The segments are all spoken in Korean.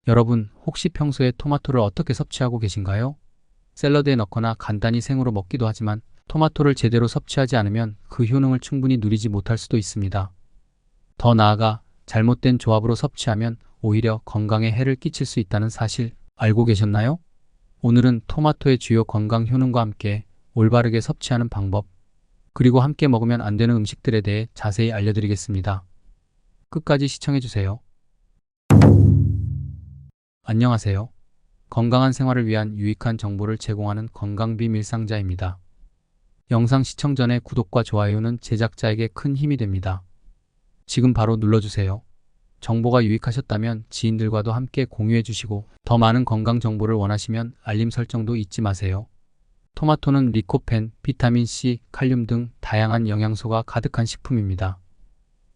여러분, 혹시 평소에 토마토를 어떻게 섭취하고 계신가요? 샐러드에 넣거나 간단히 생으로 먹기도 하지만 토마토를 제대로 섭취하지 않으면 그 효능을 충분히 누리지 못할 수도 있습니다. 더 나아가 잘못된 조합으로 섭취하면 오히려 건강에 해를 끼칠 수 있다는 사실 알고 계셨나요? 오늘은 토마토의 주요 건강 효능과 함께 올바르게 섭취하는 방법, 그리고 함께 먹으면 안 되는 음식들에 대해 자세히 알려드리겠습니다. 끝까지 시청해주세요. 안녕하세요. 건강한 생활을 위한 유익한 정보를 제공하는 건강비밀상자입니다. 영상 시청 전에 구독과 좋아요는 제작자에게 큰 힘이 됩니다. 지금 바로 눌러주세요. 정보가 유익하셨다면 지인들과도 함께 공유해 주시고 더 많은 건강 정보를 원하시면 알림 설정도 잊지 마세요. 토마토는 리코펜, 비타민C, 칼륨 등 다양한 영양소가 가득한 식품입니다.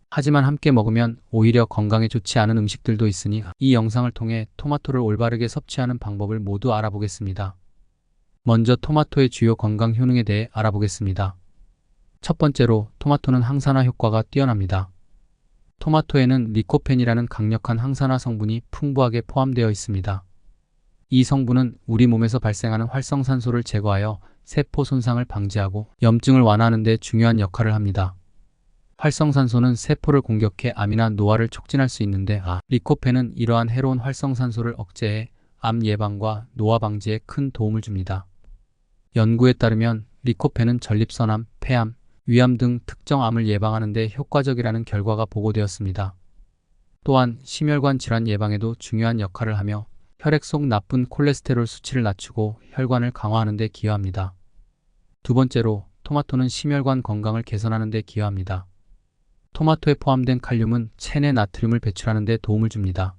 하지만 함께 먹으면 오히려 건강에 좋지 않은 음식들도 있으니 이 영상을 통해 토마토를 올바르게 섭취하는 방법을 모두 알아보겠습니다. 먼저 토마토의 주요 건강 효능에 대해 알아보겠습니다. 첫 번째로 토마토는 항산화 효과가 뛰어납니다. 토마토에는 리코펜이라는 강력한 항산화 성분이 풍부하게 포함되어 있습니다. 이 성분은 우리 몸에서 발생하는 활성산소를 제거하여 세포 손상을 방지하고 염증을 완화하는 데 중요한 역할을 합니다. 활성산소는 세포를 공격해 암이나 노화를 촉진할 수 있는데 리코펜은 이러한 해로운 활성산소를 억제해 암 예방과 노화 방지에 큰 도움을 줍니다. 연구에 따르면 리코펜은 전립선암, 폐암, 위암 등 특정 암을 예방하는 데 효과적이라는 결과가 보고되었습니다. 또한 심혈관 질환 예방에도 중요한 역할을 하며 혈액 속 나쁜 콜레스테롤 수치를 낮추고 혈관을 강화하는 데 기여합니다. 두 번째로 토마토는 심혈관 건강을 개선하는 데 기여합니다. 토마토에 포함된 칼륨은 체내 나트륨을 배출하는 데 도움을 줍니다.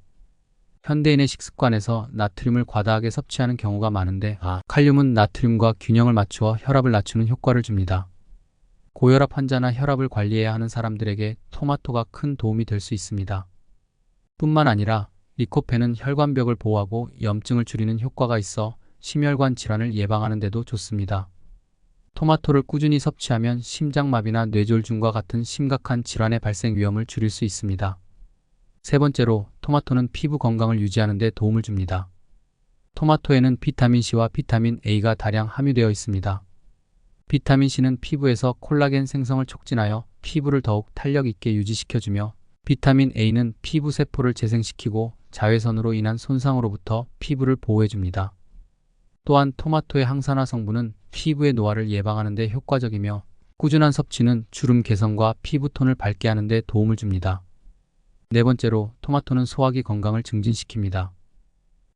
현대인의 식습관에서 나트륨을 과다하게 섭취하는 경우가 많은데 칼륨은 나트륨과 균형을 맞추어 혈압을 낮추는 효과를 줍니다. 고혈압 환자나 혈압을 관리해야 하는 사람들에게 토마토가 큰 도움이 될 수 있습니다. 뿐만 아니라 리코펜은 혈관벽을 보호하고 염증을 줄이는 효과가 있어 심혈관 질환을 예방하는 데도 좋습니다. 토마토를 꾸준히 섭취하면 심장마비나 뇌졸중과 같은 심각한 질환의 발생 위험을 줄일 수 있습니다. 세 번째로 토마토는 피부 건강을 유지하는 데 도움을 줍니다. 토마토에는 비타민C와 비타민 A가 다량 함유되어 있습니다. 비타민C는 피부에서 콜라겐 생성을 촉진하여 피부를 더욱 탄력 있게 유지시켜주며 비타민 A는 피부 세포를 재생시키고 자외선으로 인한 손상으로부터 피부를 보호해줍니다. 또한 토마토의 항산화 성분은 피부의 노화를 예방하는 데 효과적이며 꾸준한 섭취는 주름 개선과 피부톤을 밝게 하는 데 도움을 줍니다. 네 번째로 토마토는 소화기 건강을 증진시킵니다.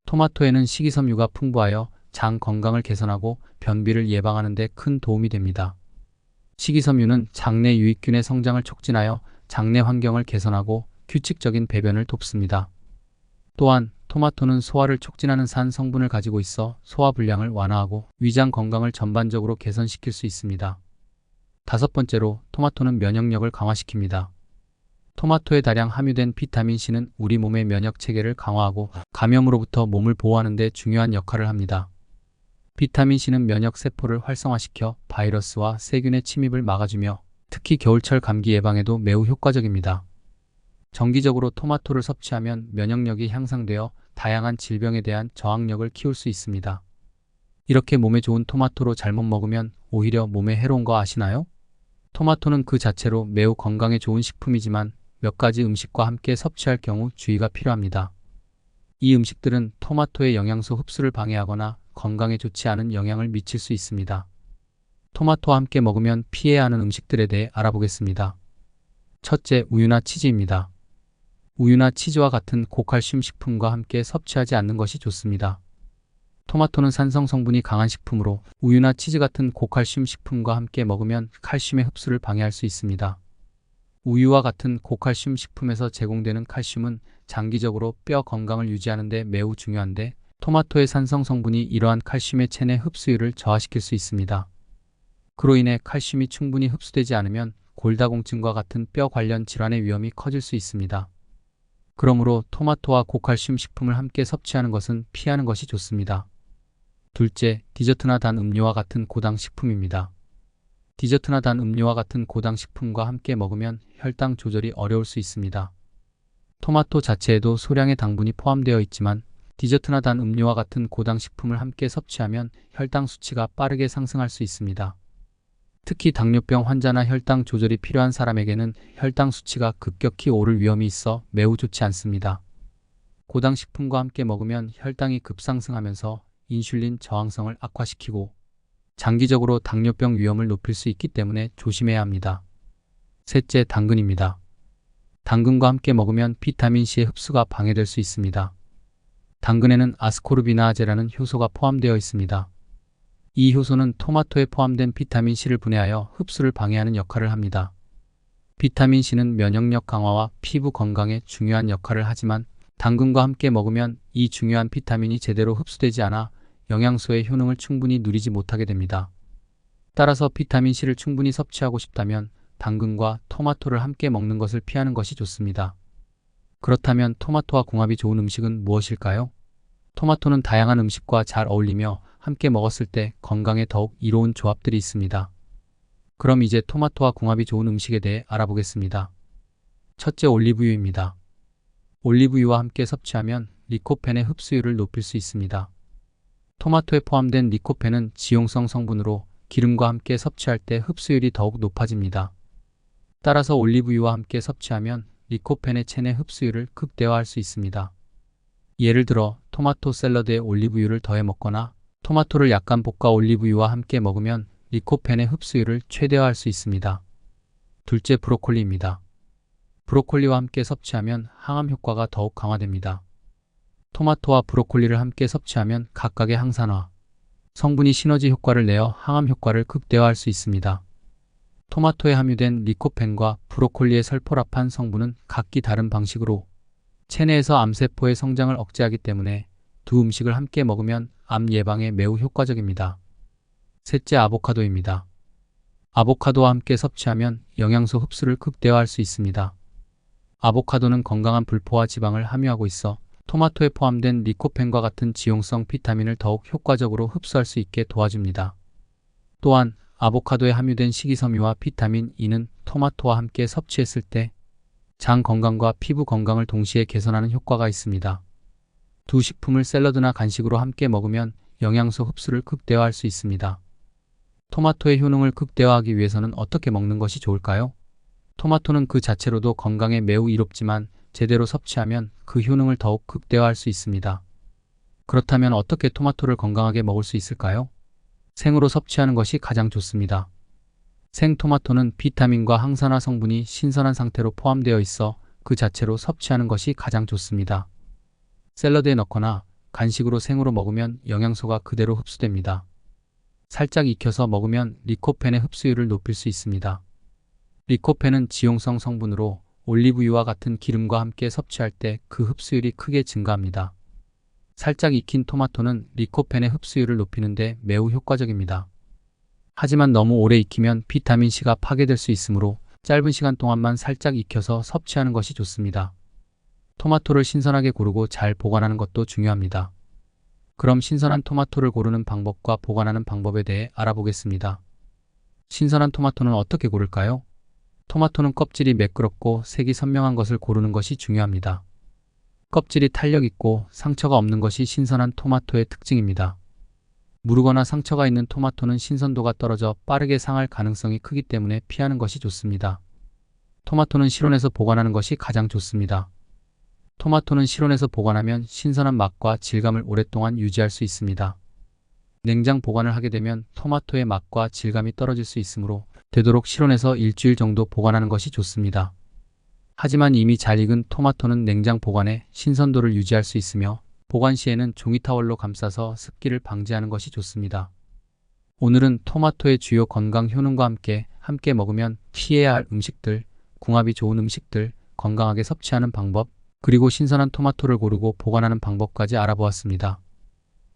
토마토에는 식이섬유가 풍부하여 장 건강을 개선하고 변비를 예방하는 데 큰 도움이 됩니다. 식이섬유는 장내 유익균의 성장을 촉진하여 장내 환경을 개선하고 규칙적인 배변을 돕습니다. 또한 토마토는 소화를 촉진하는 산 성분을 가지고 있어 소화 불량을 완화하고 위장 건강을 전반적으로 개선시킬 수 있습니다. 다섯 번째로 토마토는 면역력을 강화시킵니다. 토마토에 다량 함유된 비타민C는 우리 몸의 면역 체계를 강화하고 감염으로부터 몸을 보호하는 데 중요한 역할을 합니다. 비타민C는 면역 세포를 활성화시켜 바이러스와 세균의 침입을 막아주며 특히 겨울철 감기 예방에도 매우 효과적입니다. 정기적으로 토마토를 섭취하면 면역력이 향상되어 다양한 질병에 대한 저항력을 키울 수 있습니다. 이렇게 몸에 좋은 토마토로 잘못 먹으면 오히려 몸에 해로운 거 아시나요? 토마토는 그 자체로 매우 건강에 좋은 식품이지만 몇 가지 음식과 함께 섭취할 경우 주의가 필요합니다. 이 음식들은 토마토의 영양소 흡수를 방해하거나 건강에 좋지 않은 영향을 미칠 수 있습니다. 토마토와 함께 먹으면 피해야 하는 음식들에 대해 알아보겠습니다. 첫째, 우유나 치즈입니다. 우유나 치즈와 같은 고칼슘 식품과 함께 섭취하지 않는 것이 좋습니다. 토마토는 산성 성분이 강한 식품으로 우유나 치즈 같은 고칼슘 식품과 함께 먹으면 칼슘의 흡수를 방해할 수 있습니다. 우유와 같은 고칼슘 식품에서 제공되는 칼슘은 장기적으로 뼈 건강을 유지하는 데 매우 중요한데 토마토의 산성 성분이 이러한 칼슘의 체내 흡수율을 저하시킬 수 있습니다. 그로 인해 칼슘이 충분히 흡수되지 않으면 골다공증과 같은 뼈 관련 질환의 위험이 커질 수 있습니다. 그러므로 토마토와 고칼슘 식품을 함께 섭취하는 것은 피하는 것이 좋습니다. 둘째, 디저트나 단 음료와 같은 고당 식품입니다. 디저트나 단 음료와 같은 고당 식품과 함께 먹으면 혈당 조절이 어려울 수 있습니다. 토마토 자체에도 소량의 당분이 포함되어 있지만 디저트나 단 음료와 같은 고당 식품을 함께 섭취하면 혈당 수치가 빠르게 상승할 수 있습니다. 특히 당뇨병 환자나 혈당 조절이 필요한 사람에게는 혈당 수치가 급격히 오를 위험이 있어 매우 좋지 않습니다. 고당 식품과 함께 먹으면 혈당이 급상승하면서 인슐린 저항성을 악화시키고 장기적으로 당뇨병 위험을 높일 수 있기 때문에 조심해야 합니다. 셋째, 당근입니다. 당근과 함께 먹으면 비타민C의 흡수가 방해될 수 있습니다. 당근에는 아스코르비나아제라는 효소가 포함되어 있습니다. 이 효소는 토마토에 포함된 비타민C를 분해하여 흡수를 방해하는 역할을 합니다. 비타민C는 면역력 강화와 피부 건강에 중요한 역할을 하지만 당근과 함께 먹으면 이 중요한 비타민이 제대로 흡수되지 않아 영양소의 효능을 충분히 누리지 못하게 됩니다. 따라서 비타민C를 충분히 섭취하고 싶다면 당근과 토마토를 함께 먹는 것을 피하는 것이 좋습니다. 그렇다면 토마토와 궁합이 좋은 음식은 무엇일까요? 토마토는 다양한 음식과 잘 어울리며 함께 먹었을 때 건강에 더욱 이로운 조합들이 있습니다. 그럼 이제 토마토와 궁합이 좋은 음식에 대해 알아보겠습니다. 첫째, 올리브유입니다. 올리브유와 함께 섭취하면 리코펜의 흡수율을 높일 수 있습니다. 토마토에 포함된 리코펜은 지용성 성분으로 기름과 함께 섭취할 때 흡수율이 더욱 높아집니다. 따라서 올리브유와 함께 섭취하면 리코펜의 체내 흡수율을 극대화할 수 있습니다. 예를 들어 토마토 샐러드에 올리브유를 더해 먹거나 토마토를 약간 볶아 올리브유와 함께 먹으면 리코펜의 흡수율을 최대화할 수 있습니다. 둘째, 브로콜리입니다. 브로콜리와 함께 섭취하면 항암 효과가 더욱 강화됩니다. 토마토와 브로콜리를 함께 섭취하면 각각의 항산화 성분이 시너지 효과를 내어 항암 효과를 극대화할 수 있습니다. 토마토에 함유된 리코펜과 브로콜리의 설포라판 성분은 각기 다른 방식으로 체내에서 암세포의 성장을 억제하기 때문에 두 음식을 함께 먹으면 암 예방에 매우 효과적입니다. 셋째, 아보카도입니다. 아보카도와 함께 섭취하면 영양소 흡수를 극대화할 수 있습니다. 아보카도는 건강한 불포화 지방을 함유하고 있어 토마토에 포함된 리코펜과 같은 지용성 비타민을 더욱 효과적으로 흡수할 수 있게 도와줍니다. 또한 아보카도에 함유된 식이섬유와 비타민 E는 토마토와 함께 섭취했을 때 장 건강과 피부 건강을 동시에 개선하는 효과가 있습니다. 두 식품을 샐러드나 간식으로 함께 먹으면 영양소 흡수를 극대화할 수 있습니다. 토마토의 효능을 극대화하기 위해서는 어떻게 먹는 것이 좋을까요? 토마토는 그 자체로도 건강에 매우 이롭지만 제대로 섭취하면 그 효능을 더욱 극대화할 수 있습니다. 그렇다면 어떻게 토마토를 건강하게 먹을 수 있을까요? 생으로 섭취하는 것이 가장 좋습니다. 생토마토는 비타민과 항산화 성분이 신선한 상태로 포함되어 있어 그 자체로 섭취하는 것이 가장 좋습니다. 샐러드에 넣거나 간식으로 생으로 먹으면 영양소가 그대로 흡수됩니다. 살짝 익혀서 먹으면 리코펜의 흡수율을 높일 수 있습니다. 리코펜은 지용성 성분으로 올리브유와 같은 기름과 함께 섭취할 때 그 흡수율이 크게 증가합니다. 살짝 익힌 토마토는 리코펜의 흡수율을 높이는 데 매우 효과적입니다. 하지만 너무 오래 익히면 비타민C가 파괴될 수 있으므로 짧은 시간 동안만 살짝 익혀서 섭취하는 것이 좋습니다. 토마토를 신선하게 고르고 잘 보관하는 것도 중요합니다. 그럼 신선한 토마토를 고르는 방법과 보관하는 방법에 대해 알아보겠습니다. 신선한 토마토는 어떻게 고를까요? 토마토는 껍질이 매끄럽고 색이 선명한 것을 고르는 것이 중요합니다. 껍질이 탄력 있고 상처가 없는 것이 신선한 토마토의 특징입니다. 무르거나 상처가 있는 토마토는 신선도가 떨어져 빠르게 상할 가능성이 크기 때문에 피하는 것이 좋습니다. 토마토는 실온에서 보관하는 것이 가장 좋습니다. 토마토는 실온에서 보관하면 신선한 맛과 질감을 오랫동안 유지할 수 있습니다. 냉장 보관을 하게 되면 토마토의 맛과 질감이 떨어질 수 있으므로 되도록 실온에서 일주일 정도 보관하는 것이 좋습니다. 하지만 이미 잘 익은 토마토는 냉장 보관에 신선도를 유지할 수 있으며 보관 시에는 종이타월로 감싸서 습기를 방지하는 것이 좋습니다. 오늘은 토마토의 주요 건강 효능과 함께 먹으면 피해야 할 음식들, 궁합이 좋은 음식들, 건강하게 섭취하는 방법, 그리고 신선한 토마토를 고르고 보관하는 방법까지 알아보았습니다.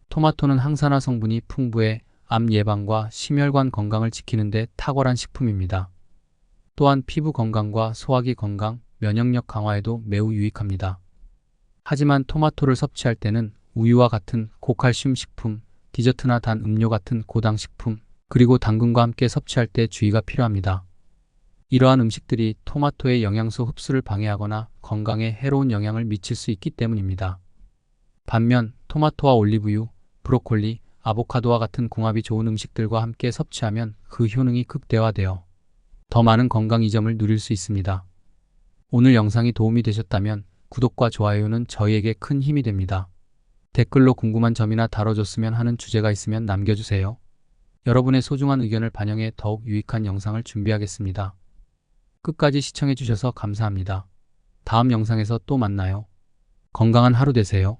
토마토는 항산화 성분이 풍부해 암 예방과 심혈관 건강을 지키는 데 탁월한 식품입니다. 또한 피부 건강과 소화기 건강, 면역력 강화에도 매우 유익합니다. 하지만 토마토를 섭취할 때는 우유와 같은 고칼슘 식품, 디저트나 단 음료 같은 고당 식품, 그리고 당근과 함께 섭취할 때 주의가 필요합니다. 이러한 음식들이 토마토의 영양소 흡수를 방해하거나 건강에 해로운 영향을 미칠 수 있기 때문입니다. 반면 토마토와 올리브유, 브로콜리, 아보카도와 같은 궁합이 좋은 음식들과 함께 섭취하면 그 효능이 극대화되어 더 많은 건강 이점을 누릴 수 있습니다. 오늘 영상이 도움이 되셨다면 구독과 좋아요는 저희에게 큰 힘이 됩니다. 댓글로 궁금한 점이나 다뤄줬으면 하는 주제가 있으면 남겨주세요. 여러분의 소중한 의견을 반영해 더욱 유익한 영상을 준비하겠습니다. 끝까지 시청해주셔서 감사합니다. 다음 영상에서 또 만나요. 건강한 하루 되세요.